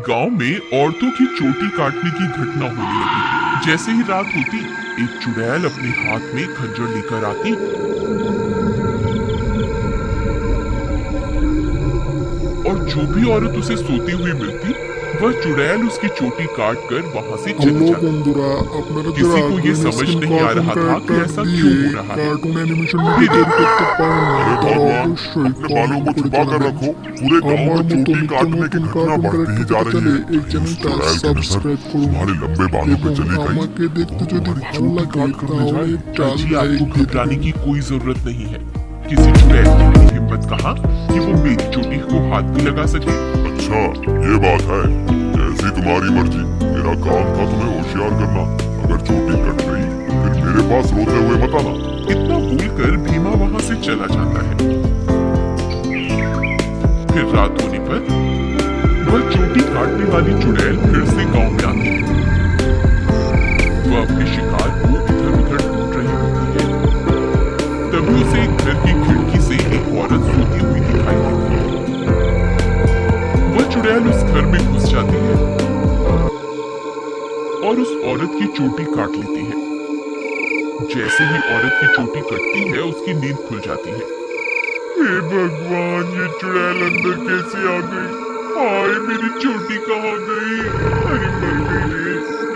गांव में औरतों की चोटी काटने की घटना होने लगी। जैसे ही रात होती, एक चुड़ैल अपने हाथ में खंजर लेकर आती और जो भी औरत उसे सोती हुई मिलती, वह चुड़ैल उसकी चोटी काट कर वहां से चली হ্যালো जाती। বন্ধুরা, আপনারা যারা किसी को ये ग्रीन समझ स्क्रीन नहीं आ কার্টুন रहा था कि ক্যারেক্টার ऐसा দিয়ে क्यों हो रहा है। কার্টুন অ্যানিমেশন ভিডিও फिर তৈরি করতে পারেন না, अरे তারা भगवान, অবশ্যই अपने बालों কমেন্ট को করে छुपा कर জানাবেন। रखो। पूरे गांव আমার में মতো चोटी নিত্য काटने की নতুন घटना কার্টুন बढ़ती ही ক্যারেক্টার जा পেতে रही চাইলে है। এই कहीं उस চ্যানেলটা चुड़ैल की नजर সাবস্ক্রাইব করুন तुम्हारे लंबे बालों पे এবং चली गई আমাকে দেখতে तो যদি तुम्हारी ভালো चोटी লাগে काट कर ले তাহলে जाए। একটা जी, লাইক आपको দিয়ে घबराने দেবেন। की कोई जरूरत नहीं है। किसी चुड़ैल ने मेरी हिम्मत कहा कि वो मेरी चोटी को हाथ भी लगा सके। अच्छा, ये बात है। जैसी तुम्हारी मर्जी। मेरा काम था तुम्हें होशियार करना। अगर चोटी कट गई फिर मेरे पास रोते हुए मत आना। इतना बोलकर भीमा वहां से चला जाता है। फिर रात होने पर वह चोटी काटने वाली चुड़ैल फिर से गांव में आती है। वह अपने शिकार को इधर उधर ढूंढ रही होती है। तभी उसे एक घर की खिड़की से एक औरत सोती हुई दिखाई देती है। वह चुड़ैल उस घर में घुस जाती है और उस औरत की चोटी काट लेती है। जैसे ही औरत की चोटी कटती है, उसकी नींद खुल जाती है। हे भगवान, ये चुड़ैल अंदर कैसे आ गई? हाय, मेरी चोटी कहाँ गई? अरे मर गई,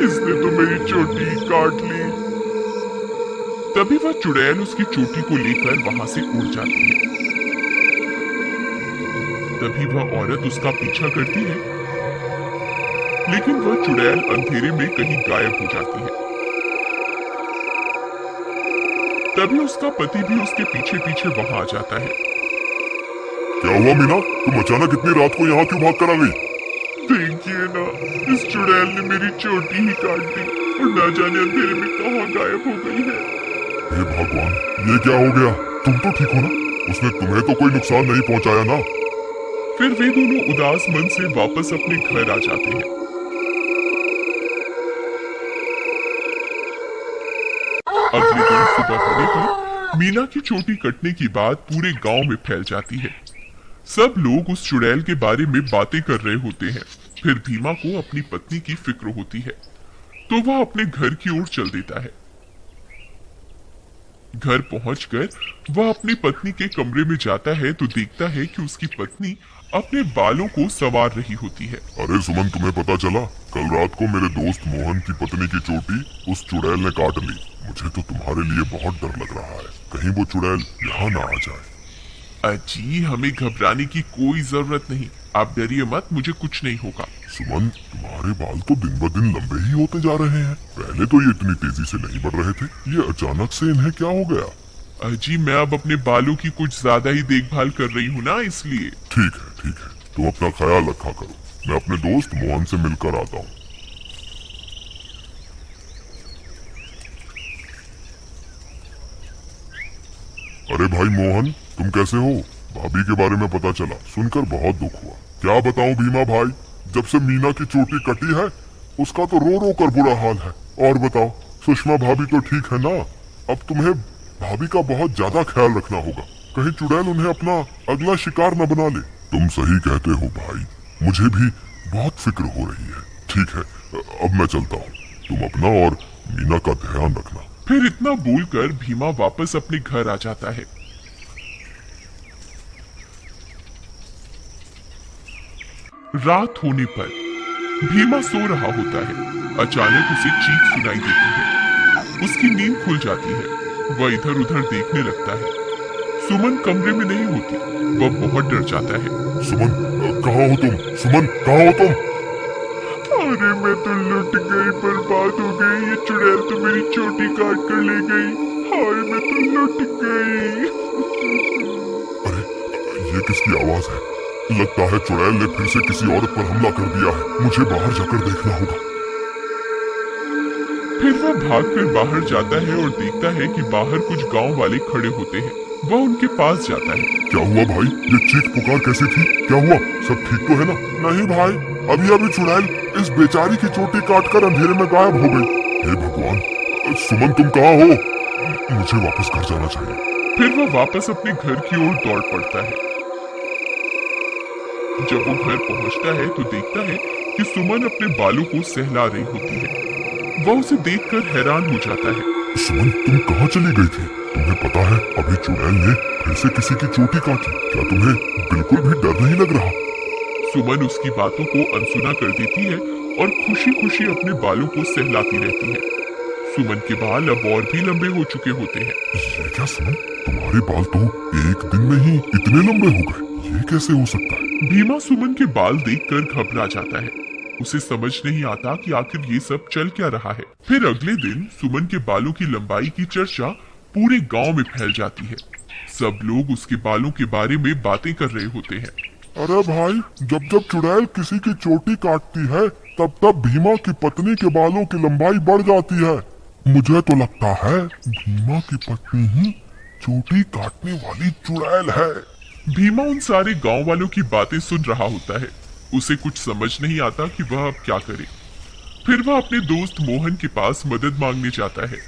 इसने तो मेरी चोटी काट ली। तभी वह चुड़ैल उसकी चोटी को लेकर वहां से उड़ जाती है। तभी वह औरत उसका पीछा करती है, लेकिन वह चुड़ैल अंधेरे में कहीं गायब हो जाती है। तभी उसका पति भी उसके पीछे पीछे वहां आ जाता है। क्या हुआ मीना? तुम अचानक इतनी रात को यहाँ क्यों भाग कर आ गई? देखिए ना, इस चुड़ैल ने मेरी चोटी ही काट दी और ना जाने अंधेरे में कहाँ गायब हो गई है। हे भगवान, ये क्या हो गया? तुम तो ठीक हो ना? उसने तुम्हें तो कोई नुकसान नहीं पहुंचाया ना? फिर वे दोनों उदास मन से वापस अपने घर आ जाते हैं। अगले दिन सुबह होने पर मीना की चोटी कटने की बात पूरे गांव में फैल जाती है। सब लोग उस चुड़ैल के बारे में बातें कर रहे होते हैं। फिर भीमा को अपनी पत्नी की फिक्र होती है, तो वह अपने घर की ओर चल देता है। घर पहुंचकर वह अपनी पत्नी के कमरे में जाता है तो देखता है कि उसकी पत्नी अपने बालों को संवार रही होती है। अरे सुमन, तुम्हें पता चला? कल रात को मेरे दोस्त मोहन की पत्नी की चोटी उस चुड़ैल ने काट ली। मुझे तो तुम्हारे लिए बहुत डर लग रहा है, कहीं वो चुड़ैल यहाँ ना आ जाए। अजी, हमें घबराने की कोई जरूरत नहीं। आप डरिए मत, मुझे कुछ नहीं होगा। सुमन, तुम्हारे बाल तो दिन ब दिन लंबे ही होते जा रहे हैं। पहले तो ये इतनी तेजी से नहीं बढ़ रहे थे, ये अचानक से इन्हें क्या हो गया? अजी, मैं अब अपने बालों की कुछ ज्यादा ही देखभाल कर रही हूँ ना, इसलिए। ठीक है, ठीक है, तुम अपना ख्याल रखा करो। मैं अपने दोस्त मोहन से मिलकर आता हूँ। अरे भाई मोहन, तुम कैसे हो? भाभी के बारे में पता चला, सुनकर बहुत दुख हुआ। क्या बताऊं भीमा भाई, जब से मीना की चोटी कटी है उसका तो रो रो कर बुरा हाल है। और बताओ, सुषमा भाभी तो ठीक है ना? अब तुम्हें भाभी का बहुत ज्यादा ख्याल रखना होगा, कहीं चुड़ैल उन्हें अपना अगला शिकार न बना ले। तुम सही कहते हो भाई, मुझे भी बहुत फिक्र हो रही है। ठीक है, अब मैं चलता हूँ। तुम अपना और मीना का ध्यान रखना। फिर इतना बोलकर भीमा वापस अपने घर आ जाता है। रात होने पर भीमा सो रहा होता है। अचानक उसे चीख सुनाई देती है। उसकी नींद खुल जाती है। वह इधर उधर देखने लगता है। सुमन कमरे में नहीं होती। वह बहुत डर जाता है। सुमन, कहाँ हो तुम? सुमन, कहाँ हो तुम? अरे मैं तो लुट गई, बर्बाद हो गई। ये चुड़ैल तो मेरी चोटी काट कर ले गई। हाय, मैं तो लुट गई। अरे, ये किसकी आवाज है? लगता है चुड़ैल ने फिर से किसी औरत पर हमला कर दिया है। मुझे बाहर जाकर देखना होगा। फिर वह भागकर बाहर जाता है और देखता है कि बाहर कुछ गांव वाले खड़े होते हैं। वह उनके पास जाता है। क्या हुआ भाई? ये चीख पुकार कैसे थी? क्या हुआ? सब ठीक तो है ना? नहीं भाई, अभी अभी चुड़ैल इस बेचारी की चोटी काटकर अंधेरे में गायब हो गई। हे भगवान, सुमन तुम कहाँ हो? मुझे वापस घर जाना चाहिए। फिर वह वापस अपने घर की ओर दौड़ पड़ता है। जब वो घर पहुंचता है तो देखता है कि सुमन अपने बालों को सहला रही होती है। वह उसे देखकर हैरान हो जाता है। सुमन, तुम कहाँ चली गई थी? तुम्हें पता है अभी चुड़ैल ने फिर से किसी की चोटी काटी। क्या तुम्हें बिल्कुल भी डर नहीं लग रहा? सुमन उसकी बातों को अनसुना कर देती है और खुशी खुशी अपने बालों को सहलाती रहती है। सुमन के बाल अब और भी लंबे हो चुके होते हैं। ये क्या सुमन, तुम्हारे बाल तो एक दिन में ही इतने लंबे हो गए, ये कैसे हो सकता है? भीमा सुमन के बाल देखकर घबरा जाता है। उसे समझ नहीं आता कि आखिर ये सब चल क्या रहा है। फिर अगले दिन सुमन के बालों की लंबाई की चर्चा पूरे गांव में फैल जाती है। सब लोग उसके बालों के बारे में बातें कर रहे होते हैं। अरे भाई, जब जब चुड़ैल किसी की चोटी काटती है तब तब भीमा की पत्नी के बालों की लंबाई बढ़ जाती है। मुझे तो लगता है भीमा की पत्नी ही चोटी काटने वाली चुड़ैल है। भीमा उन सारे गांव वालों की बातें सुन रहा होता है। उसे कुछ समझ नहीं आता कि वह अब क्या करे। फिर वह अपने दोस्त मोहन के पास मदद मांगने जाता है।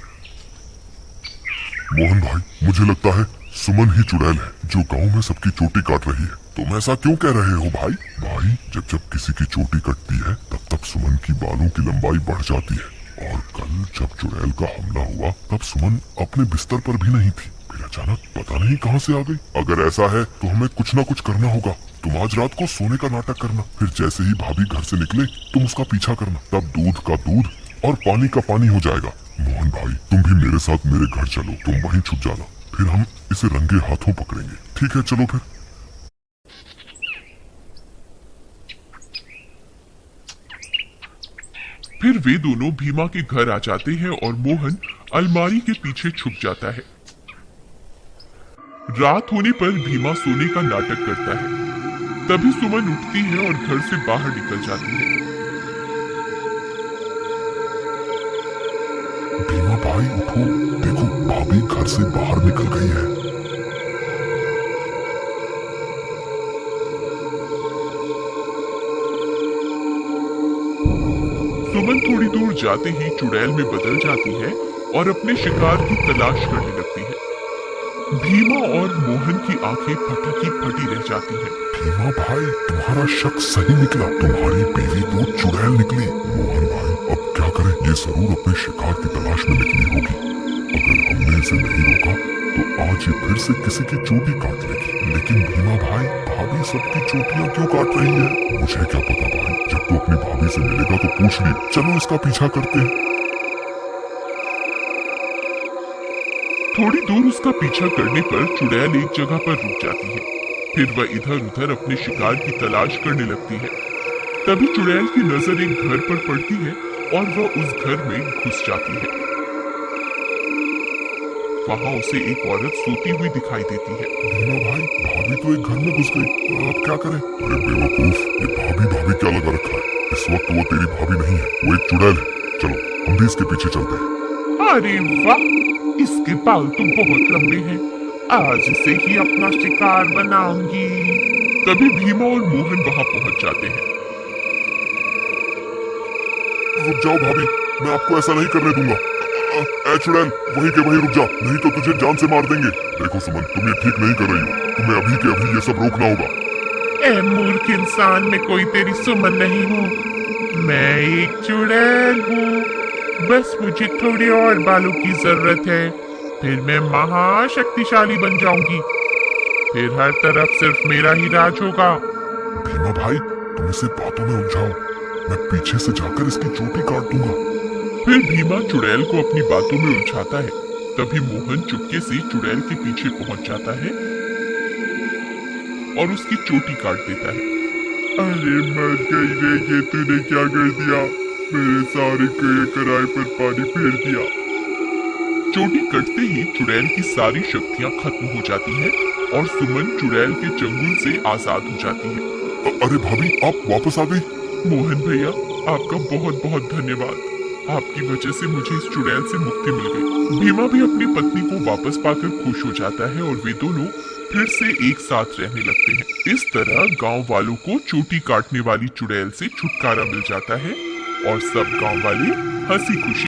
मोहन भाई, मुझे लगता है सुमन ही चुड़ैल है जो गांव में सबकी चोटी काट रही है। तुम ऐसा क्यों कह रहे हो भाई? भाई, जब जब किसी की चोटी कटती है तब तब सुमन की बालों की लंबाई बढ़ जाती है। और कल जब चुड़ैल का हमला हुआ तब सुमन अपने बिस्तर पर भी नहीं थी, फिर अचानक पता नहीं कहां से आ गई। अगर ऐसा है तो हमें कुछ ना कुछ करना होगा। तुम आज रात को सोने का नाटक करना, फिर जैसे ही भाभी घर से निकले तुम उसका पीछा करना, तब दूध का दूध और पानी का पानी हो जाएगा। मोहन भाई, तुम भी मेरे साथ मेरे घर चलो, तुम वहीं छुप जाना, फिर हम इसे रंगे हाथों पकड़ेंगे। ठीक है, चलो फिर। फिर वे दोनों भीमा के घर आ जाते हैं और मोहन अलमारी के पीछे छुप जाता है। रात होने पर भीमा सोने का नाटक करता है। तभी सुमन उठती है और घर से बाहर निकल जाती है। भीमा भाई उठो, देखो भाभी घर से बाहर निकल गई है। सुमन थोड़ी दूर जाते ही चुड़ैल में बदल जाती है और अपने शिकार की तलाश करने लगती है। भीमा और मोहन की आंखें फटी की फटी रह जाती हैं। भीमा भाई, तुम्हारा शक सही निकला, तुम्हारी बीवी तो चुड़ैल निकली। मोहन भाई, अब क्या करें? ये जरूर अपने शिकार की तलाश में निकली होगी। अगर हमने इसे नहीं रोका तो आज ये फिर से किसी की चोटी काट लेगी। लेकिन भीमा भाई, भाभी सबकी चोटियां क्यों काट रही है? मुझे क्या पता भाई, जब तू अपनी भाभी से मिलेगा तो पूछ ली। चलो इसका पीछा करते हैं। थोड़ी दूर उसका पीछा करने पर चुड़ैल एक जगह पर रुक जाती है। फिर वह इधर उधर अपने शिकार की तलाश करने लगती है। तभी चुड़ैल की नजर एक घर पर पड़ती है और वह उस घर में घुस जाती है। वहां उसे एक औरत सोती हुई दिखाई देती है। भीमा भाई, भाभी तो एक घर में घुस गई, अब क्या करें? अरे बेवकूफ, ये भाभी भाभी क्या लगा रखा है? इस वक्त वो तेरी भाभी नहीं है, वो एक चुड़ैल है। चलो हम भी इसके पीछे चलते हैं। अरे वाह, इसके बाल तो बहुत लंबे हैं। आज इसे ही अपना शिकार बनाऊंगी। तभी भीमा और मोहन वहां पहुंच जाते हैं। रुक जाओ भाभी, मैं आपको ऐसा नहीं करने दूंगा। ए चुड़ैल, वहीं के वहीं रुक जा, नहीं तो तुझे जान से मार देंगे। देखो सुमन, तुम ये ठीक नहीं कर रही हो, तुम्हें अभी के अभी ये सब रोकना होगा। ए मूर्ख इंसान, मैं कोई तेरी सुमन नहीं हूँ, मैं एक चुड़ैल हूँ। बस मुझे थोड़े और बालों की जरूरत है, फिर मैं महाशक्तिशाली बन जाऊंगी। फिर हर तरफ सिर्फ मेरा ही राज होगा। भीमा भाई, तुम इसे बातों में उलझाओ, मैं पीछे से जाकर इसकी चोटी काट दूंगा। फिर भीमा चुड़ैल को अपनी बातों में उलझाता है। तभी मोहन चुपके से चुड़ैल के पीछे पहुंच जाता है और उसकी चोटी काट देता है। अरे मर गई रे, ये तूने क्या कर दिया? मेरे सारे कराए पर पानी फेर दिया। चोटी कटते ही चुड़ैल की सारी शक्तियां खत्म हो जाती हैं और सुमन चुड़ैल के चंगुल से आजाद हो जाती है। अरे भाभी, आप वापस आ गई? मोहन भैया, आपका बहुत बहुत धन्यवाद। आपकी वजह से मुझे इस चुड़ैल से मुक्ति मिल गई। भीमा भी अपनी पत्नी को वापस पाकर खुश हो जाता है और वे दोनों फिर से एक साथ रहने लगते हैं। इस तरह गांव वालों को चोटी काटने वाली चुड़ैल से छुटकारा मिल जाता है और सब गांव वाले हंसी खुशी